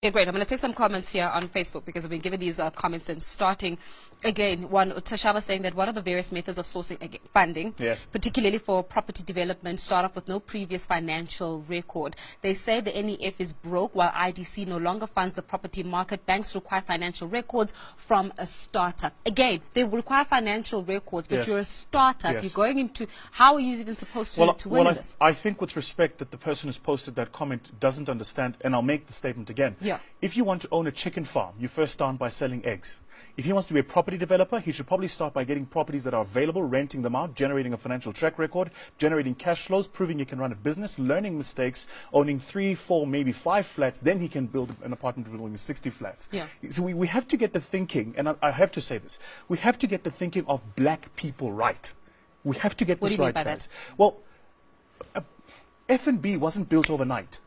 Okay, great. I'm going to take some comments here on Facebook because I've been given these comments and starting again. One, Tasha was saying that what are the various methods of sourcing funding, yes, particularly for property development, start off with no previous financial record. They say the NEF is broke while IDC no longer funds the property market. Banks require financial records from a startup. Again, they require financial records, but yes, you're a startup. yes. You're going into, how are you even supposed to win this? I think with respect that the person who's posted that comment doesn't understand, and I'll make the statement again. Yeah. If you want to own a chicken farm, you first start by selling eggs. If he wants to be a property developer, he should probably start by getting properties that are available, renting them out, generating a financial track record, generating cash flows, proving he can run a business, learning mistakes, owning 3, 4, maybe 5 flats. Then he can build an apartment building with 60 flats. Yeah. So we have to get the thinking, and I have to say this, we have to get the thinking of black people right. We have to get What this do you right, mean by guys. Well, F&B wasn't built overnight.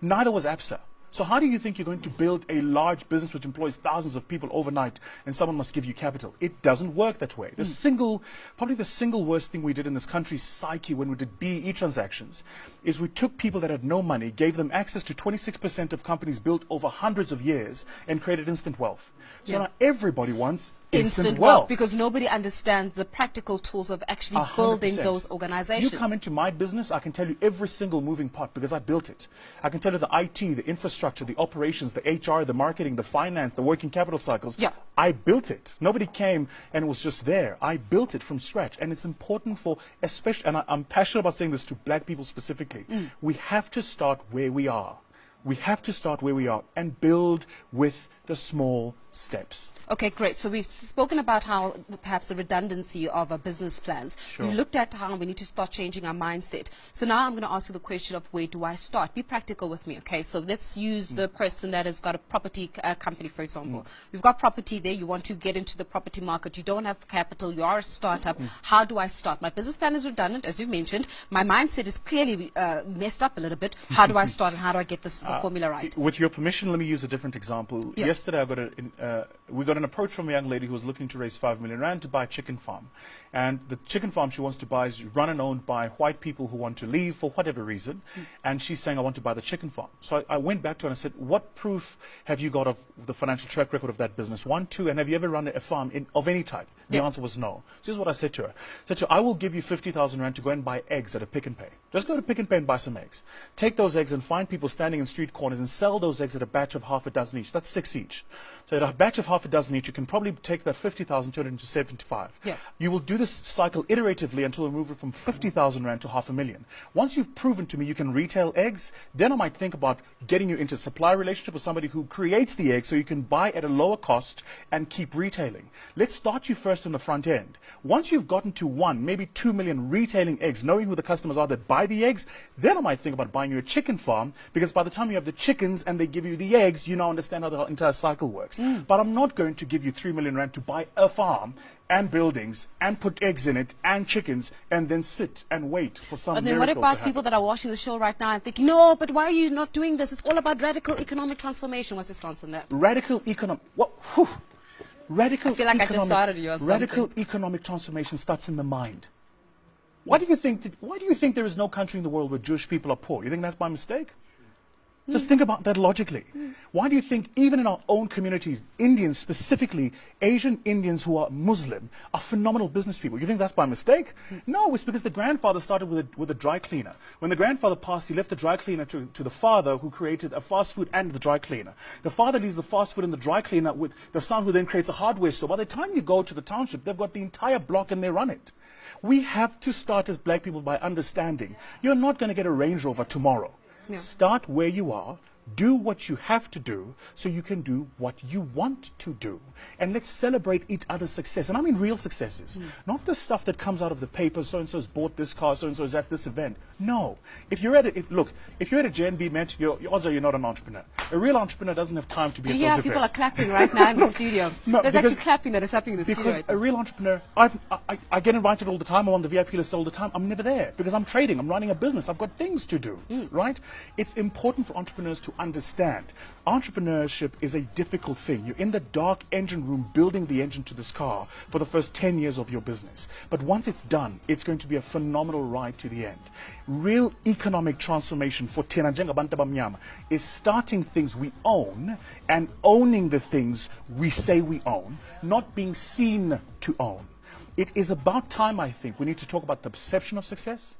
Neither was ABSA. So how do you think you're going to build a large business which employs thousands of people overnight and someone must give you capital? It doesn't work that way. Probably the single worst thing we did in this country's psyche when we did BE transactions is we took people that had no money, gave them access to 26% of companies built over hundreds of years and created instant wealth. So now everybody wants instant wealth. Because nobody understands the practical tools of actually 100%. building those organizations. You come into my business, I can tell you every single moving part because I built it. I can tell you the IT, the infrastructure, the operations, the HR, the marketing, the finance, the working capital cycles. Yeah. I built it. Nobody came and it was just there. I built it from scratch. And it's important for, especially, and I'm passionate about saying this to black people specifically, we have to start where we are. We have to start where we are and build with the small steps. Okay, great. So we've spoken about how perhaps the redundancy of our business plans. Sure. We looked at how we need to start changing our mindset. So now I'm going to ask you the question of where do I start? Be practical with me, okay? So let's use the person that has got a property company, for example. We've got property there. You want to get into the property market. You don't have capital. You are a startup. How do I start? My business plan is redundant, as you mentioned. My mindset is clearly messed up a little bit. How do I start and how do I get this formula right? With your permission, let me use a different example. Yeah. Yesterday, we got an approach from a young lady who was looking to raise 5 million rand to buy a chicken farm. And the chicken farm she wants to buy is run and owned by white people who want to leave for whatever reason. And she's saying, I want to buy the chicken farm. So I went back to her and I said, what proof have you got of the financial track record of that business? 1, 2, and have you ever run a farm of any type? The answer was no. So this is what I said to her. I said to her, I will give you 50,000 rand to go and buy eggs at a Pick and Pay. Just go to Pick and Pay and buy some eggs. Take those eggs and find people standing in street corners and sell those eggs at a batch of half a dozen each. That's 6 each. So at a batch of half a dozen each, you can probably take that 50,000, turn it into 75. Yeah. You will do this cycle iteratively until you move it from 50,000 rand to 500,000. Once you've proven to me you can retail eggs, then I might think about getting you into a supply relationship with somebody who creates the eggs so you can buy at a lower cost and keep retailing. Let's start you first on the front end. Once you've gotten to 1, maybe 2 million retailing eggs, knowing who the customers are that buy the eggs, then I might think about buying you a chicken farm, because by the time you have the chickens and they give you the eggs, you now understand how the entire cycle works. But I'm not going to give you 3 million rand to buy a farm and buildings and put eggs in it and chickens and then sit and wait for some And then what miracle about to happen. people that are watching the show right now and thinking, no, but why are you not doing this? It's all about radical economic transformation. What's your stance on that? Radical economic, radical I feel like I just started you on something. Radical economic transformation starts in the mind. Why do you think there is no country in the world where Jewish people are poor? You think that's by mistake? Just think about that logically. Why do you think even in our own communities, Indians specifically, Asian Indians who are Muslim, are phenomenal business people? You think that's by mistake? No, it's because the grandfather started with a dry cleaner. When the grandfather passed, he left the dry cleaner to the father, who created a fast food and the dry cleaner. The father leaves the fast food and the dry cleaner with the son, who then creates a hardware store. By the time you go to the township, they've got the entire block and they run it. We have to start as black people by understanding you're not going to get a Range Rover tomorrow. Yeah. Start where you are, do what you have to do so you can do what you want to do. And let's celebrate each other's success. And I mean real successes, not the stuff that comes out of the paper, so-and-so's bought this car, so-and-so's at this event. No. If you're at a JNB event, your odds are you're not an entrepreneur. A real entrepreneur doesn't have time to be at those events. People are clapping right now in the studio. No, There's actually clapping that is happening in the studio. Because a real entrepreneur, I get invited all the time. I'm on the VIP list all the time. I'm never there because I'm trading. I'm running a business. I've got things to do, right? It's important for entrepreneurs to to understand entrepreneurship is a difficult thing. You're in the dark engine room building the engine to this car for the first 10 years of your business. But once it's done, it's going to be a phenomenal ride to the end. Real economic transformation for Tena Njengabantu Abamnyama is starting things we own and owning the things we say we own, not being seen to own. It is about time, I think, we need to talk about the perception of success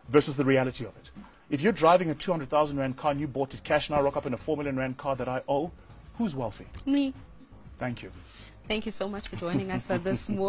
versus the reality of it. If you're driving a 200,000 Rand car and you bought it cash and I rock up in a 4 million Rand car that I owe, who's wealthy? Me. Thank you. Thank you so much for joining us this morning.